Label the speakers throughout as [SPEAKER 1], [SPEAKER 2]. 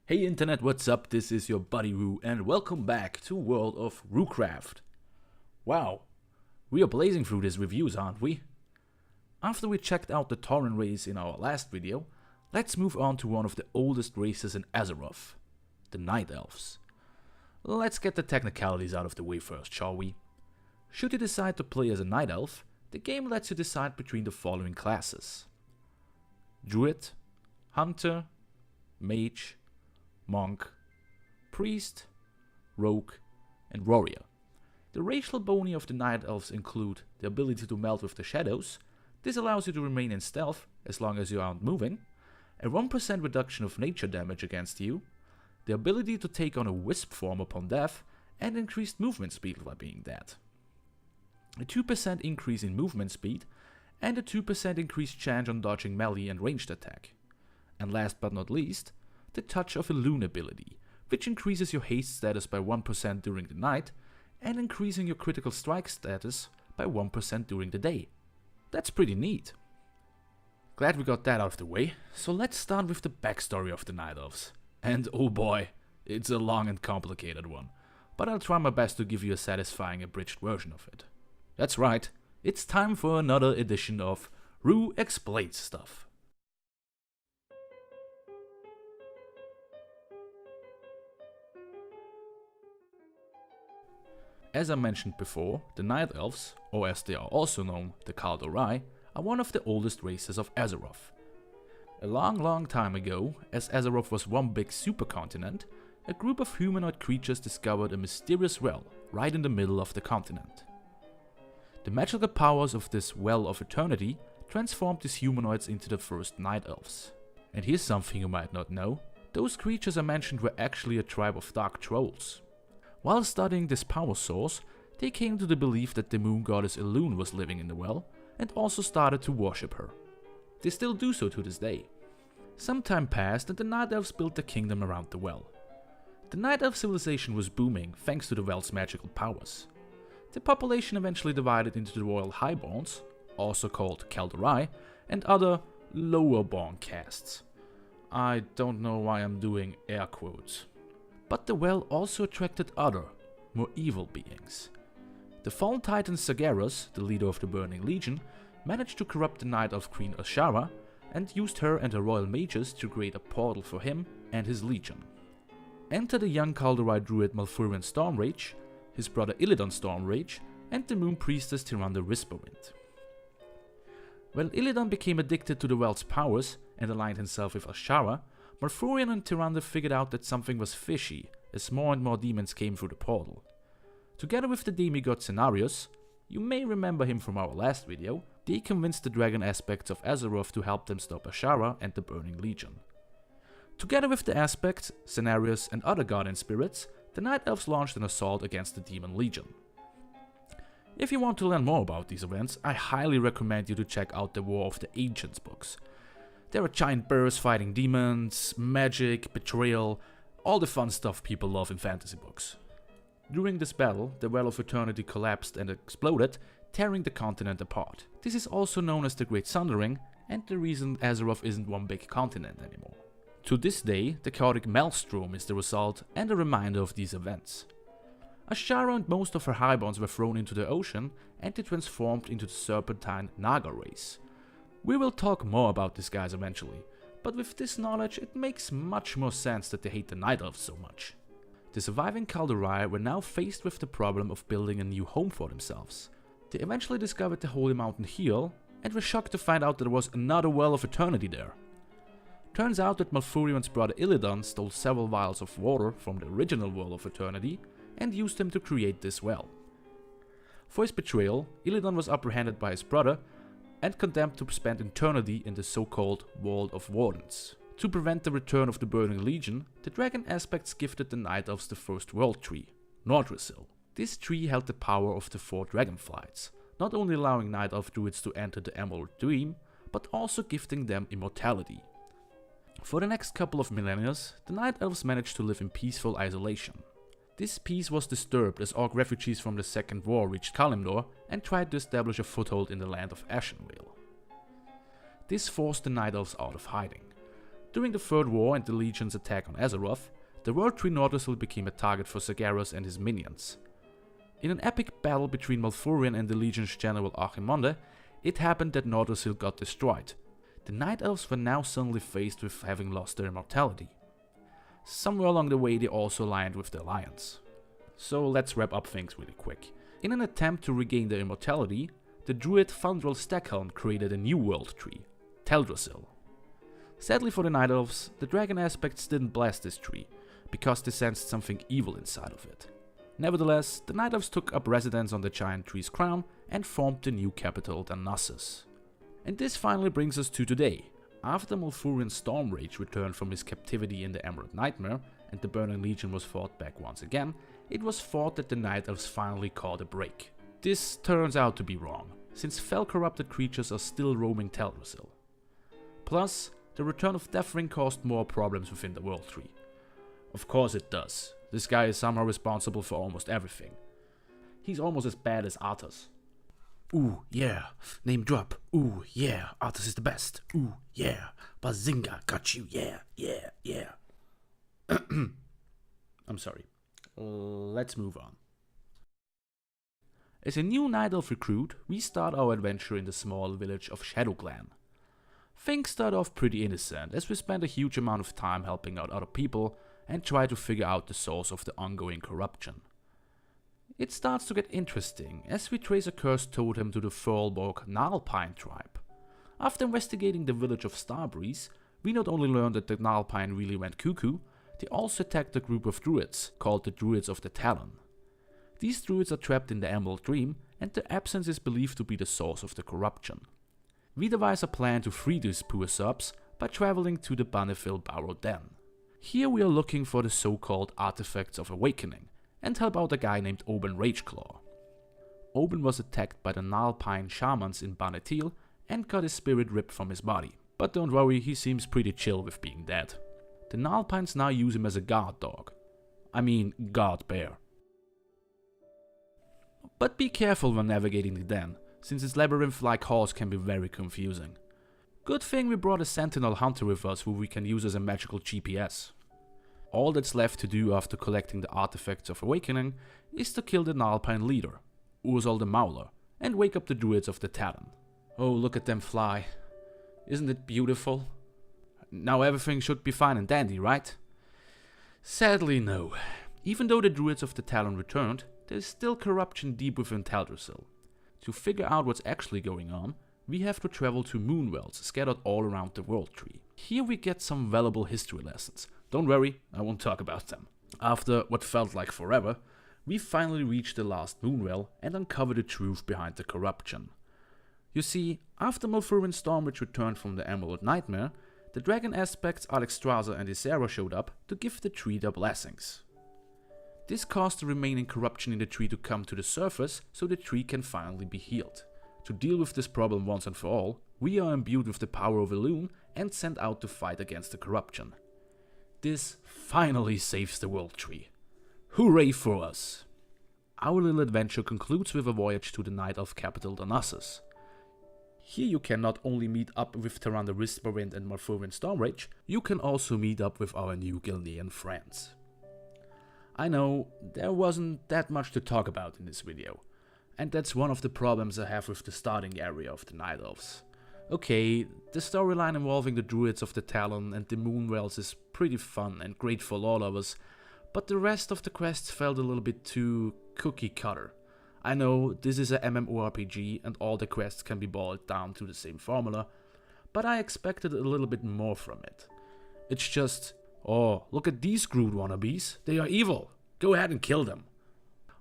[SPEAKER 1] Hey internet, what's up? This is your buddy Roo and welcome back to World of Roocraft. Wow, we are blazing through these reviews, aren't we? After we checked out the Tauren race in our last video, let's move on to one of the oldest races in Azeroth, the Night Elves. Let's get the technicalities out of the way first, shall we? Should you decide to play as a Night Elf, the game lets you decide between the following classes: Druid, Hunter, Mage, Monk, Priest, Rogue, and Warrior. The racial boni of the Night Elves include the ability to melt with the shadows. This allows you to remain in stealth as long as you aren't moving, a 1% reduction of nature damage against you, the ability to take on a wisp form upon death, and increased movement speed while being dead. A 2% increase in movement speed, and a 2% increased chance on dodging melee and ranged attack. And last but not least, the Touch of Elune ability, which increases your haste status by 1% during the night, and increasing your critical strike status by 1% during the day. That's pretty neat. Glad we got that out of the way, so let's start with the backstory of the Night Elves. And oh boy, it's a long and complicated one, but I'll try my best to give you a satisfying abridged version of it. That's right, it's time for another edition of Roo Explains Stuff. As I mentioned before, the Night Elves, or as they are also known, the Kalimdor, are one of the oldest races of Azeroth. A long time ago, as Azeroth was one big supercontinent, a group of humanoid creatures discovered a mysterious well right in the middle of the continent. The magical powers of this Well of Eternity transformed these humanoids into the first Night Elves. And here's something you might not know: those creatures I mentioned were actually a tribe of dark trolls. While studying this power source, they came to the belief that the moon goddess Elune was living in the well, and also started to worship her. They still do so to this day. Some time passed and the Night Elves built their kingdom around the well. The Night Elf civilization was booming thanks to the well's magical powers. The population eventually divided into the royal highborns, also called Kalimdor, and other lower-born castes. I don't know why I'm doing air quotes. But the well also attracted other, more evil beings. The fallen titan Sargeras, the leader of the Burning Legion, managed to corrupt the Night Elf Queen Azshara and used her and her royal mages to create a portal for him and his legion. Enter the young Kalimdor druid Malfurion Stormrage, his brother Illidan Stormrage, and the moon priestess Tyrande Whisperwind. When Illidan became addicted to the well's powers and aligned himself with Azshara, Malfurion and Tyrande figured out that something was fishy as more and more demons came through the portal. Together with the demigod Cenarius, you may remember him from our last video, they convinced the dragon aspects of Azeroth to help them stop Azshara and the Burning Legion. Together with the aspects, Cenarius and other guardian spirits, the Night Elves launched an assault against the Demon Legion. If you want to learn more about these events, I highly recommend you to check out the War of the Ancients books. There are giant bears fighting demons, magic, betrayal, all the fun stuff people love in fantasy books. During this battle, the Well of Eternity collapsed and exploded, tearing the continent apart. This is also known as the Great Sundering, and the reason Azeroth isn't one big continent anymore. To this day, the chaotic Maelstrom is the result and a reminder of these events. Azshara and most of her highborns were thrown into the ocean, and they transformed into the serpentine Naga race. We will talk more about these guys eventually, but with this knowledge it makes much more sense that they hate the Night Elves so much. The surviving Kalimdor were now faced with the problem of building a new home for themselves. They eventually discovered the Holy Mountain Heal, and were shocked to find out that there was another Well of Eternity there. Turns out that Malfurion's brother Illidan stole several vials of water from the original Well of Eternity and used them to create this well. For his betrayal, Illidan was apprehended by his brother and condemned to spend eternity in the so-called World of Wardens. To prevent the return of the Burning Legion, the dragon aspects gifted the Night Elves the first world tree, Nordrassil. This tree held the power of the 4 dragonflights, not only allowing Night Elf druids to enter the Emerald Dream, but also gifting them immortality. For the next couple of millennia, the Night Elves managed to live in peaceful isolation. This peace was disturbed as Orc refugees from the Second War reached Kalimdor and tried to establish a foothold in the land of Ashenvale. This forced the Night Elves out of hiding. During the Third War and the Legion's attack on Azeroth, the World Tree Nordosil became a target for Zagreus and his minions. In an epic battle between Malfurion and the Legion's general Archimonde, it happened that Nordosil got destroyed. The Night Elves were now suddenly faced with having lost their immortality. Somewhere along the way they also aligned with the Alliance. So let's wrap up things really quick. In an attempt to regain their immortality, the druid Thundrel Stackhelm created a new world tree, Teldrassil. Sadly for the Night Elves, the dragon aspects didn't bless this tree, because they sensed something evil inside of it. Nevertheless, the Night Elves took up residence on the giant tree's crown and formed the new capital Darnassus. And this finally brings us to today. After Malfurion's Stormrage returned from his captivity in the Emerald Nightmare and the Burning Legion was fought back once again, it was thought that the Night Elves finally caught a break. This turns out to be wrong, since fel-corrupted creatures are still roaming Teldrassil. Plus, the return of Deathring caused more problems within the World Tree. Of course it does. This guy is somehow responsible for almost everything. He's almost as bad as Arthas. Ooh, yeah, name drop. Ooh, yeah, Arthas is the best. Ooh, yeah, Bazinga, got you, yeah, yeah, yeah. I'm sorry. Let's move on. As a new Night Elf recruit, we start our adventure in the small village of Shadowglen. Things start off pretty innocent, as we spend a huge amount of time helping out other people and try to figure out the source of the ongoing corruption. It starts to get interesting, as we trace a cursed totem to the Thorlborg Gnarlpine tribe. After investigating the village of Starbreeze, we not only learn that the Gnarlpine really went cuckoo, they also attacked a group of druids, called the Druids of the Talon. These druids are trapped in the Emerald Dream, and their absence is believed to be the source of the corruption. We devise a plan to free these poor subs by traveling to the Banefil Barrow Den. Here we are looking for the so-called Artifacts of Awakening, and help out a guy named Oben Rageclaw. Oben was attacked by the Gnarlpine shamans in Banetil and got his spirit ripped from his body. But don't worry, he seems pretty chill with being dead. The Gnarlpines now use him as a guard dog. I mean, guard bear. But be careful when navigating the den, since its labyrinth-like halls can be very confusing. Good thing we brought a sentinel hunter with us who we can use as a magical GPS. All that's left to do after collecting the Artifacts of Awakening is to kill the Gnarlpine leader, Urzal the Mauler, and wake up the Druids of the Talon. Oh, look at them fly. Isn't it beautiful? Now everything should be fine and dandy, right? Sadly, no. Even though the Druids of the Talon returned, there is still corruption deep within Teldrassil. To figure out what's actually going on, we have to travel to moonwells scattered all around the World Tree. Here we get some valuable history lessons. Don't worry, I won't talk about them. After what felt like forever, we finally reached the last moonwell and uncovered the truth behind the corruption. You see, after Malfurion Stormrage returned from the Emerald Nightmare, the dragon aspects Alexstrasza and Ysera showed up to give the tree their blessings. This caused the remaining corruption in the tree to come to the surface so the tree can finally be healed. To deal with this problem once and for all, we are imbued with the power of Elune and sent out to fight against the corruption. This finally saves the World Tree. Hooray for us! Our little adventure concludes with a voyage to the Night Elf capital Darnassus. Here you can not only meet up with Tyrande Whisperwind and Malfurion Stormrage, you can also meet up with our new Gilnean friends. I know, there wasn't that much to talk about in this video, and that's one of the problems I have with the starting area of the Night Elves. Okay, the storyline involving the Druids of the Talon and the Moonwells is pretty fun and great for lore lovers, but the rest of the quests felt a little bit too cookie cutter. I know this is a MMORPG and all the quests can be boiled down to the same formula, but I expected a little bit more from it. It's just, oh, look at these Groot wannabes, they are evil, go ahead and kill them.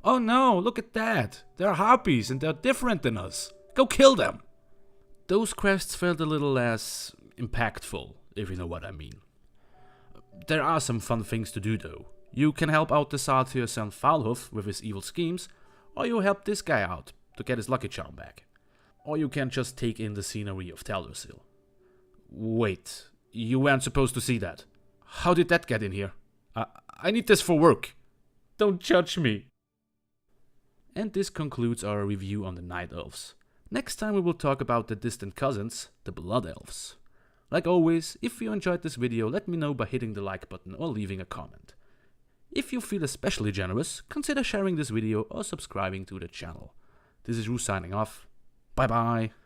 [SPEAKER 1] Oh no, look at that, they're harpies and they're different than us, go kill them. Those quests felt a little less impactful, if you know what I mean. There are some fun things to do though. You can help out the Satyr son Falhoof with his evil schemes, or you help this guy out to get his lucky charm back. Or you can just take in the scenery of Teldrassil. Wait, you weren't supposed to see that. How did that get in here? I need this for work. Don't judge me. And this concludes our review on the Night Elves. Next time we will talk about the distant cousins, the Blood Elves. Like always, if you enjoyed this video, let me know by hitting the like button or leaving a comment. If you feel especially generous, consider sharing this video or subscribing to the channel. This is Roo signing off. Bye bye.